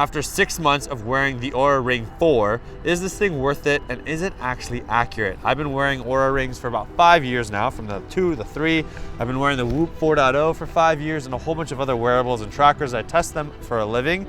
after 6 months of wearing the Oura Ring 4, is this thing worth it and is it actually accurate? I've been wearing Oura Rings for about 5 years now, from the 2 to the 3. I've been wearing the Whoop 4.0 for 5 years and a whole bunch of other wearables and trackers. I test them for a living.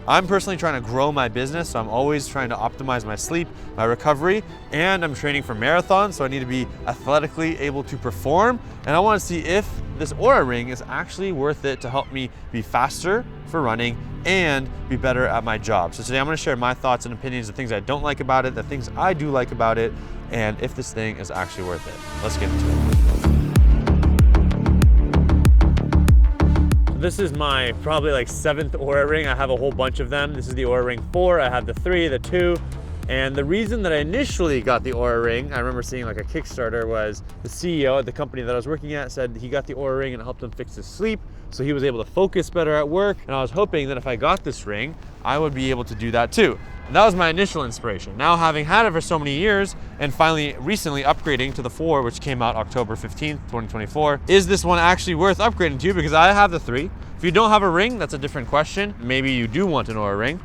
I'm personally trying to grow my business, so I'm always trying to optimize my sleep, my recovery, and I'm training for marathons, so I need to be athletically able to perform. And I want to see if this Oura Ring is actually worth it to help me be faster for running and be better at my job. So today I'm going to share my thoughts and opinions, the things I don't like about it, the things I do like about it, and if this thing is actually worth it. Let's get into it. This is my probably like 7th Oura Ring. I have a whole bunch of them. This is the Oura Ring 4. I have the 3, the 2. And the reason that I initially got the Oura Ring, I remember seeing like a Kickstarter, was the CEO at the company that I was working at said he got the Oura Ring and it helped him fix his sleep, so he was able to focus better at work. And I was hoping that if I got this ring, I would be able to do that too. And that was my initial inspiration. Now, having had it for so many years and finally recently upgrading to the 4, which came out October 15th, 2024, is this one actually worth upgrading to? Because I have the 3. If you don't have a ring, that's a different question. Maybe you do want an Oura Ring.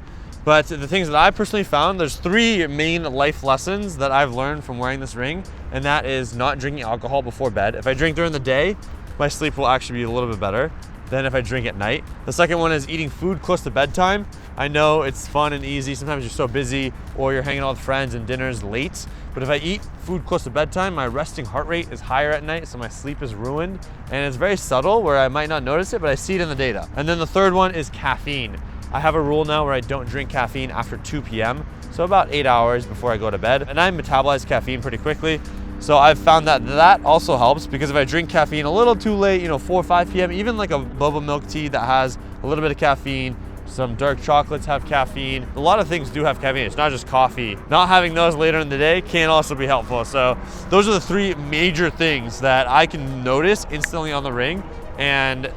But the things that I personally found, there's 3 main life lessons that I've learned from wearing this ring, and that is not drinking alcohol before bed. If I drink during the day, my sleep will actually be a little bit better than if I drink at night. The second one is eating food close to bedtime. I know it's fun and easy. Sometimes you're so busy or you're hanging out with friends and dinner's late. But if I eat food close to bedtime, my resting heart rate is higher at night, so my sleep is ruined. And it's very subtle where I might not notice it, but I see it in the data. And then the third one is caffeine. I have a rule now where I don't drink caffeine after 2 p.m. So about 8 hours before I go to bed. And I metabolize caffeine pretty quickly. So I've found that that also helps, because if I drink caffeine a little too late, 4 or 5 p.m., even like a boba milk tea that has a little bit of caffeine, some dark chocolates have caffeine. A lot of things do have caffeine. It's not just coffee. Not having those later in the day can also be helpful. So those are the 3 major things that I can notice instantly on the ring. And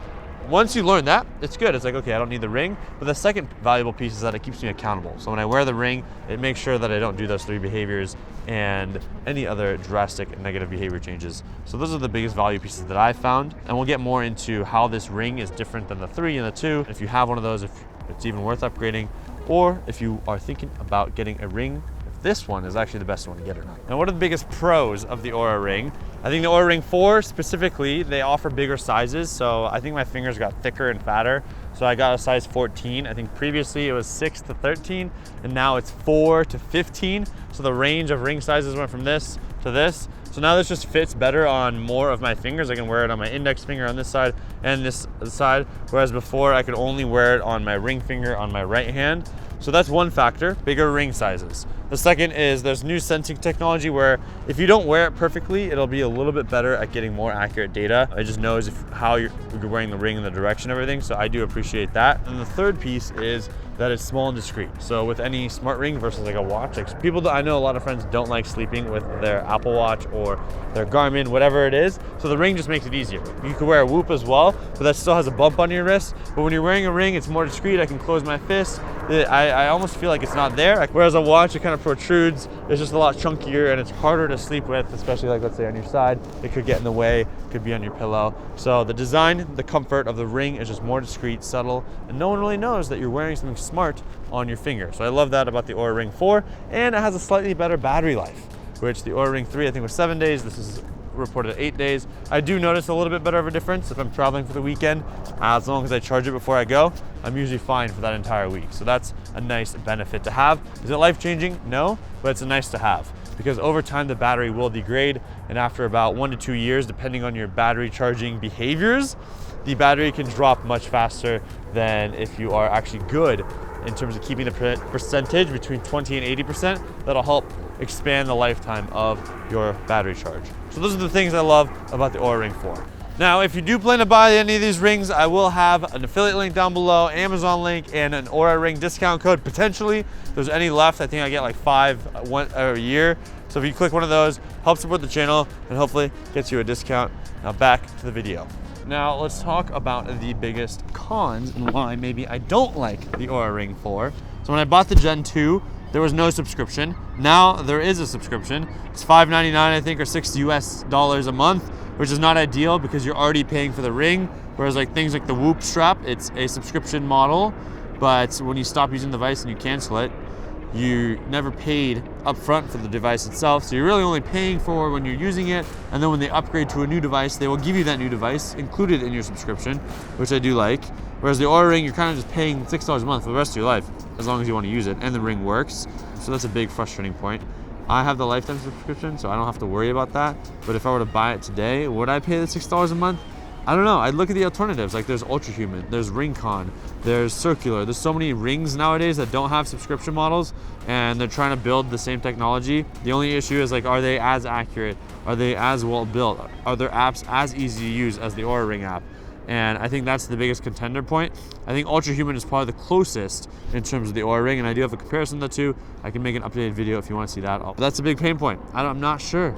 once you learn that, it's good. It's like, okay, I don't need the ring. But the second valuable piece is that it keeps me accountable. So when I wear the ring, it makes sure that I don't do those 3 behaviors and any other drastic negative behavior changes. So those are the biggest value pieces that I found. And we'll get more into how this ring is different than the 3 and the 2. If you have one of those, if it's even worth upgrading, or if you are thinking about getting a ring, if this one is actually the best one to get or not. Now, what are the biggest pros of the Oura Ring? I think the Oura Ring 4 specifically, they offer bigger sizes. So I think my fingers got thicker and fatter. So I got a size 14. I think previously it was 6 to 13, and now it's 4 to 15. So the range of ring sizes went from this to this. So now this just fits better on more of my fingers. I can wear it on my index finger on this side and this side, whereas before I could only wear it on my ring finger on my right hand. So that's one factor, bigger ring sizes. The second is there's new sensing technology where if you don't wear it perfectly, it'll be a little bit better at getting more accurate data. It just knows how you're wearing the ring and the direction of everything. So I do appreciate that. And the third piece is that it's small and discreet. So with any smart ring versus like a watch, like people, I know a lot of friends don't like sleeping with their Apple Watch or their Garmin, whatever it is. So the ring just makes it easier. You could wear a Whoop as well, but that still has a bump on your wrist. But when you're wearing a ring, it's more discreet. I can close my fist. I almost feel like it's not there. Whereas a watch, it kind of protrudes. It's just a lot chunkier and it's harder to sleep with, especially like let's say on your side. It could get in the way, it could be on your pillow. So the design, the comfort of the ring is just more discreet, subtle, and no one really knows that you're wearing something smart on your finger. So I love that about the Oura Ring 4, and it has a slightly better battery life, which the Oura Ring 3 I think was 7 days. This is reported 8 days. I do notice a little bit better of a difference if I'm traveling for the weekend. As long as I charge it before I go, I'm usually fine for that entire week. So that's a nice benefit to have. Is it life-changing? No, but it's a nice to have, because over time the battery will degrade, and after about 1 to 2 years, depending on your battery charging behaviors, the battery can drop much faster than if you are actually good in terms of keeping the percentage between 20 and 80%. That'll help expand the lifetime of your battery charge. So those are the things I love about the Oura Ring 4. Now, if you do plan to buy any of these rings, I will have an affiliate link down below, Amazon link, and an Oura Ring discount code potentially. If there's any left, I think I get like 5 a year. So if you click one of those, help support the channel and hopefully gets you a discount. Now back to the video. Now let's talk about the biggest cons and why maybe I don't like the Oura Ring 4. So when I bought the Gen 2, there was no subscription. Now there is a subscription. It's $5.99 I think, or $6 a month, which is not ideal because you're already paying for the ring. Whereas like things like the Whoop strap, it's a subscription model. but when you stop using the device and you cancel it, you never paid upfront for the device itself, so you're really only paying for when you're using it, and then when they upgrade to a new device, they will give you that new device included in your subscription, which I do like. Whereas the Oura Ring, you're kind of just paying $6 a month for the rest of your life, as long as you want to use it, and the Ring works. So that's a big frustrating point. I have the lifetime subscription, so I don't have to worry about that. But if I were to buy it today, would I pay the $6 a month? I don't know. I'd look at the alternatives. Like there's Ultrahuman, there's Ringconn, there's Circular. There's so many rings nowadays that don't have subscription models, and they're trying to build the same technology. The only issue is like, are they as accurate? Are they as well built? Are their apps as easy to use as the Oura Ring app? And I think that's the biggest contender point. I think Ultrahuman is probably the closest in terms of the Oura Ring, and I do have a comparison of the two. I can make an updated video if you want to see that. But that's a big pain point. I'm not sure.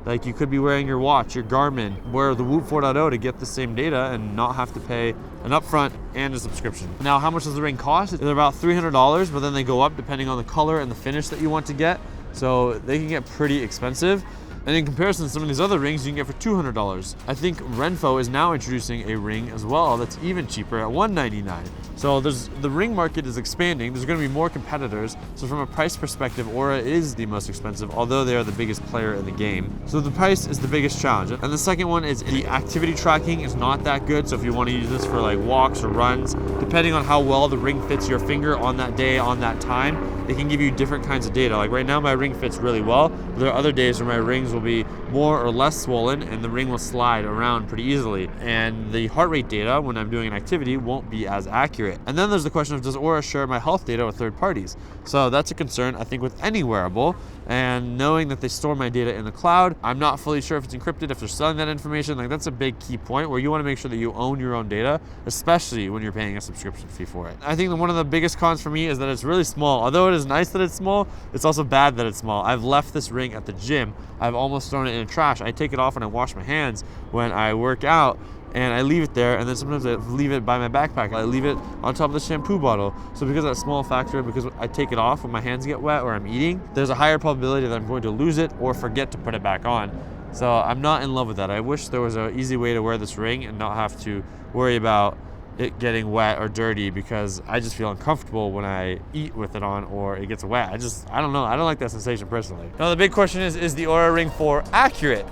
Like you could be wearing your watch, your Garmin, wear the Whoop 4.0 to get the same data and not have to pay an upfront and a subscription. Now, how much does the ring cost? They're about $300, but then they go up depending on the color and the finish that you want to get. So they can get pretty expensive. And in comparison to some of these other rings, you can get for $200. I think Renpho is now introducing a ring as well that's even cheaper at $199. So the ring market is expanding. There's going to be more competitors. So from a price perspective, Oura is the most expensive, although they are the biggest player in the game. So the price is the biggest challenge. And the second one is the activity tracking is not that good. So if you want to use this for like walks or runs, depending on how well the ring fits your finger on that day, on that time, it can give you different kinds of data. Like right now, my ring fits really well. But there are other days where my rings will be more or less swollen and the ring will slide around pretty easily. And the heart rate data when I'm doing an activity won't be as accurate. And then there's the question of, does Oura share my health data with third parties? So that's a concern, I think, with any wearable. And knowing that they store my data in the cloud, I'm not fully sure if it's encrypted, if they're selling that information. Like that's a big key point where you want to make sure that you own your own data, especially when you're paying a subscription fee for it. I think that one of the biggest cons for me is that it's really small. Although it is nice that it's small, it's also bad that it's small. I've left this ring at the gym. I've almost thrown it in the trash. I take it off and I wash my hands when I work out, and I leave it there, and then sometimes I leave it by my backpack. I leave it on top of the shampoo bottle. So because of that small factor, because I take it off when my hands get wet or I'm eating, there's a higher probability that I'm going to lose it or forget to put it back on. So I'm not in love with that. I wish there was an easy way to wear this ring and not have to worry about it getting wet or dirty, because I just feel uncomfortable when I eat with it on or it gets wet. I don't know. I don't like that sensation personally. Now the big question is the Oura Ring 4 accurate?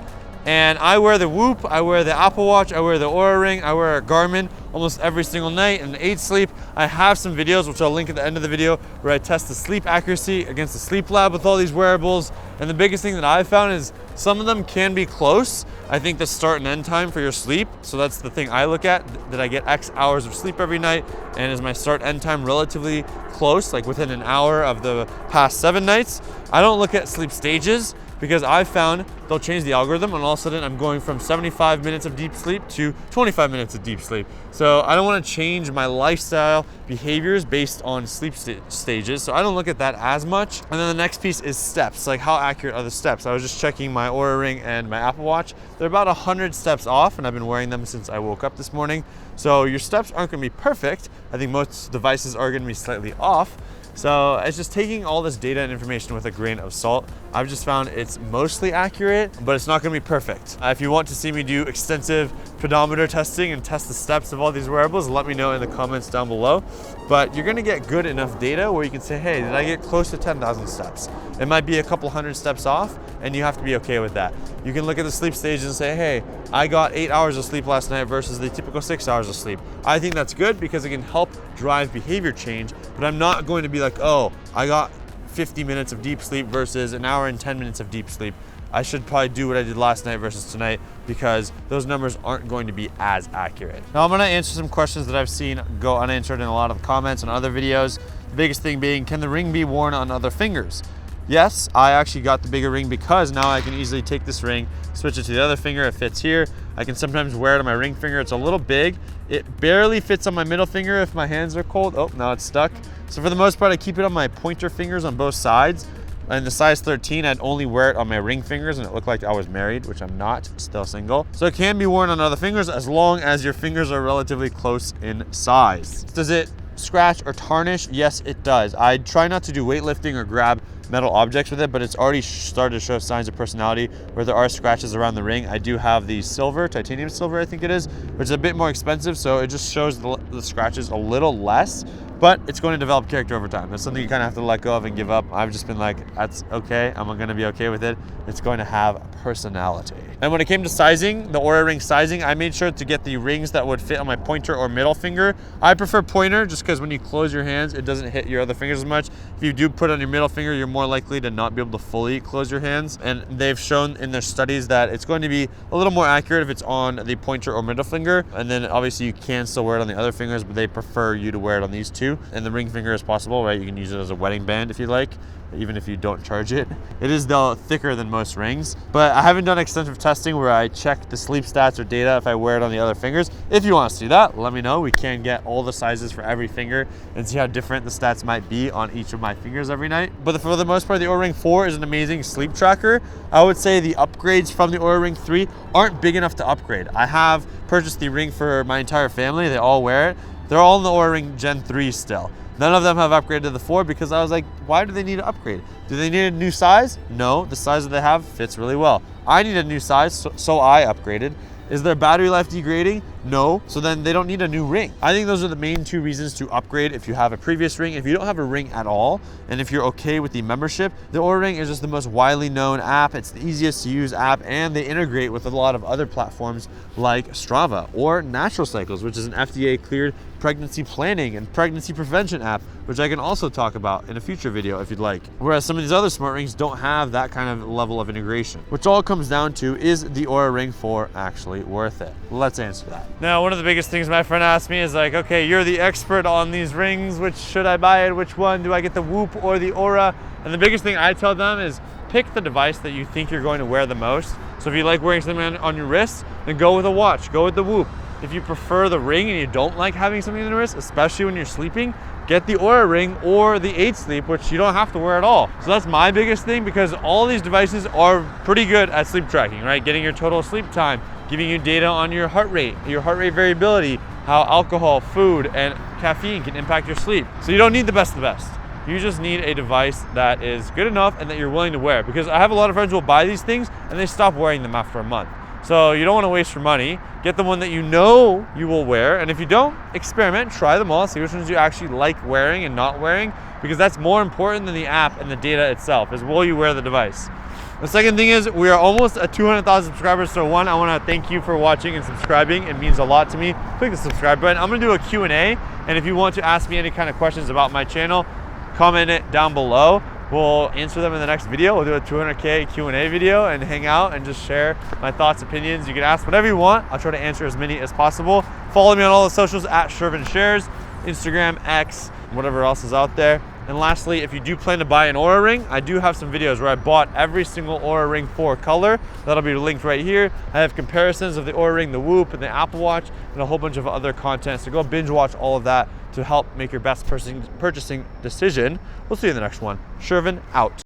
And I wear the Whoop, I wear the Apple Watch, I wear the Oura Ring, I wear a Garmin almost every single night and aid sleep. I have some videos, which I'll link at the end of the video, where I test the sleep accuracy against the sleep lab with all these wearables. And the biggest thing that I've found is some of them can be close. I think the start and end time for your sleep. So that's the thing I look at, that I get X hours of sleep every night. And is my start end time relatively close, like within an hour of the past 7 nights? I don't look at sleep stages, because I've found they'll change the algorithm and all of a sudden I'm going from 75 minutes of deep sleep to 25 minutes of deep sleep. So I don't want to change my lifestyle behaviors based on sleep stages. So I don't look at that as much. And then the next piece is steps. Like how accurate are the steps? I was just checking my Oura Ring and my Apple Watch. They're about 100 steps off, and I've been wearing them since I woke up this morning. So your steps aren't going to be perfect. I think most devices are going to be slightly off. So it's just taking all this data and information with a grain of salt. I've just found it's mostly accurate, but it's not gonna be perfect. If you want to see me do extensive pedometer testing and test the steps of all these wearables, let me know in the comments down below. But you're gonna get good enough data where you can say, hey, did I get close to 10,000 steps? It might be a couple hundred steps off, and you have to be okay with that. You can look at the sleep stages and say, hey, I got 8 hours of sleep last night versus the typical 6 hours of sleep. I think that's good because it can help drive behavior change, but I'm not going to be like, oh, I got 50 minutes of deep sleep versus an hour and 10 minutes of deep sleep. I should probably do what I did last night versus tonight, because those numbers aren't going to be as accurate. Now I'm gonna answer some questions that I've seen go unanswered in a lot of the comments on other videos. The biggest thing being, can the ring be worn on other fingers? Yes, I actually got the bigger ring because now I can easily take this ring, switch it to the other finger, it fits here. I can sometimes wear it on my ring finger. It's a little big. It barely fits on my middle finger if my hands are cold. Oh, now it's stuck. So for the most part, I keep it on my pointer fingers on both sides. And the size 13, I'd only wear it on my ring fingers and it looked like I was married, which I'm not, still single. So it can be worn on other fingers as long as your fingers are relatively close in size. Does it scratch or tarnish? Yes, it does. I try not to do weightlifting or grab metal objects with it, but it's already started to show signs of personality where there are scratches around the ring. I do have the silver, titanium silver I think it is, which is a bit more expensive, so it just shows the scratches a little less. but it's going to develop character over time. That's something you kind of have to let go of and give up. I've just been like, that's okay. I'm going to be okay with it. It's going to have personality. And when it came to sizing, the Oura Ring sizing, I made sure to get the rings that would fit on my pointer or middle finger. I prefer pointer just because when you close your hands, it doesn't hit your other fingers as much. If you do put it on your middle finger, you're more likely to not be able to fully close your hands. And they've shown in their studies that it's going to be a little more accurate if it's on the pointer or middle finger. And then obviously you can still wear it on the other fingers, but they prefer you to wear it on these two. And the ring finger is possible, right? You can use it as a wedding band if you like, even if you don't charge it. It is though thicker than most rings, but I haven't done extensive testing where I check the sleep stats or data if I wear it on the other fingers. If you want to see that, let me know. We can get all the sizes for every finger and see how different the stats might be on each of my fingers every night. But for the most part, the Oura Ring 4 is an amazing sleep tracker. I would say the upgrades from the Oura Ring 3 aren't big enough to upgrade. I have purchased the ring for my entire family. They all wear it. They're all in the Oura Ring Gen 3 still. None of them have upgraded to the 4 because I was like, why do they need to upgrade? Do they need a new size? No, the size that they have fits really well. I need a new size, so I upgraded. Is their battery life degrading? No, so then they don't need a new ring. I think those are the main two reasons to upgrade if you have a previous ring. If you don't have a ring at all, and if you're okay with the membership, the Oura Ring is just the most widely known app. It's the easiest to use app, and they integrate with a lot of other platforms like Strava or Natural Cycles, which is an FDA cleared pregnancy planning and pregnancy prevention app, which I can also talk about in a future video if you'd like. Whereas some of these other smart rings don't have that kind of level of integration, which all comes down to, is the Oura Ring 4 actually worth it? Let's answer that. Now, one of the biggest things my friend asked me is like, okay, you're the expert on these rings. Which should I buy it? Which one? Do I get the Whoop or the Oura? And the biggest thing I tell them is pick the device that you think you're going to wear the most. So if you like wearing something on your wrist, then go with a watch, go with the Whoop. If you prefer the ring and you don't like having something on your wrist, especially when you're sleeping, get the Oura Ring or the 8 Sleep, which you don't have to wear at all. So that's my biggest thing, because all these devices are pretty good at sleep tracking, right? Getting your total sleep time, giving you data on your heart rate variability, how alcohol, food, and caffeine can impact your sleep. So you don't need the best of the best. You just need a device that is good enough and that you're willing to wear. Because I have a lot of friends who will buy these things and they stop wearing them after a month. So you don't want to waste your money. Get the one that you know you will wear. And if you don't, experiment, try them all, see which ones you actually like wearing and not wearing, because that's more important than the app and the data itself, is will you wear the device. The second thing is, we are almost at 200,000 subscribers. So one, I want to thank you for watching and subscribing. It means a lot to me. Click the subscribe button. I'm going to do a Q&A. And if you want to ask me any kind of questions about my channel, comment it down below. We'll answer them in the next video. We'll do a 200K Q&A video and hang out and just share my thoughts, opinions. You can ask whatever you want. I'll try to answer as many as possible. Follow me on all the socials at Shervin Shares, Instagram, X, whatever else is out there. And lastly, if you do plan to buy an Oura Ring, I do have some videos where I bought every single Oura Ring 4 color. That'll be linked right here. I have comparisons of the Oura Ring, the Whoop, and the Apple Watch, and a whole bunch of other content. So go binge watch all of that to help make your best purchasing decision. We'll see you in the next one. Shervin out.